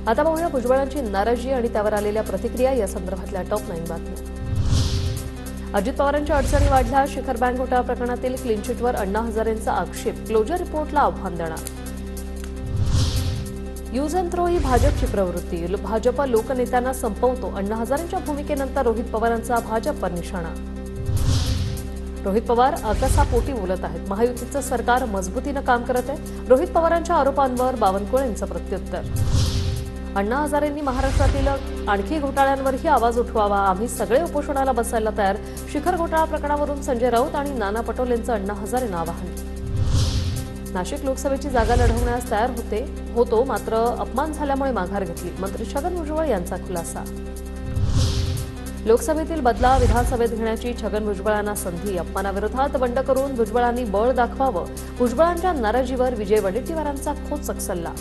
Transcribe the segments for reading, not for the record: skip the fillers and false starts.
आता पाहूया भुजबळांची नाराजी आणि त्यावर आलेल्या प्रतिक्रिया या संदर्भातल्या टॉप 9 बातम्या। अजित पवारांच्या अडचणी वाढल्या। शिखर बँक घोटाळा प्रकरणातील क्लीन चिटवर अण्णा हजारेंचा आक्षेप, क्लोजर रिपोर्टला आव्हान देणार। यूज अँड थ्रो ही भाजपची प्रवृत्ती, भाजप लोकनेत्यांना संपवतो। अण्णा हजारेंच्या भूमिकेनंतर रोहित पवारांचा भाजपवर निशाणा। रोहित पवार आकाशापोटी बोलत आहेत। महायुतीचं सरकार मजबूतीनं काम करत आहे। रोहित पवारांच्या आरोपांवर बावनकुळेंचं प्रत्युत्तर। अण्णा हजारेंनी महाराष्ट्रातील आणखी घोटाळ्यांवरही आवाज उठवावा। आम्ही सगळे उपोषणाला बसायला तयार। शिखर घोटाळा प्रकरणावरून संजय राऊत आणि नाना पटोलेंचं अण्णा हजारेंना आवाहन। नाशिक लोकसभेची जागा लढवण्यास तयार होतो, मात्र अपमान झाल्यामुळे माघार घेतली। मंत्री छगन भुजबळ यांचा खुलासा। लोकसभेतील बदला विधानसभेत घेण्याची छगन भुजबळांना संधी। अपमानाविरोधात बंड करून भुजबळांनी बळ दाखवावं। भुजबळांच्या नाराजीवर विजय वडेट्टीवारांचा खोचक सल्ला।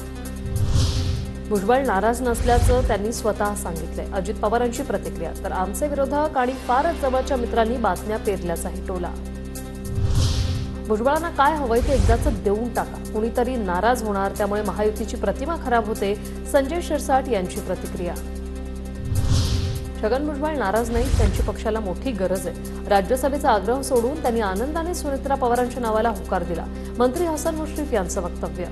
भुजबळ नाराज नसल्याचं त्यांनी स्वतः सांगितलंय। अजित पवारांची प्रतिक्रिया। तर आमचे विरोधक आणि फारच जवळच्या मित्रांनी बातम्या पेरल्याचाही टोला। भुजबळांना काय हवंय ते एकदाच देऊन टाका, कुणीतरी नाराज होणार, त्यामुळे महायुतीची प्रतिमा खराब होते। संजय शिरसाट यांची प्रतिक्रिया। छगन भुजबळ नाराज नाही, त्यांची पक्षाला मोठी गरज आहे। राज्यसभेचा आग्रह सोडून त्यांनी आनंदाने सुनेत्रा पवारांच्या नावाला होकार दिला। मंत्री हसन मुश्रीफ यांचं वक्तव्य।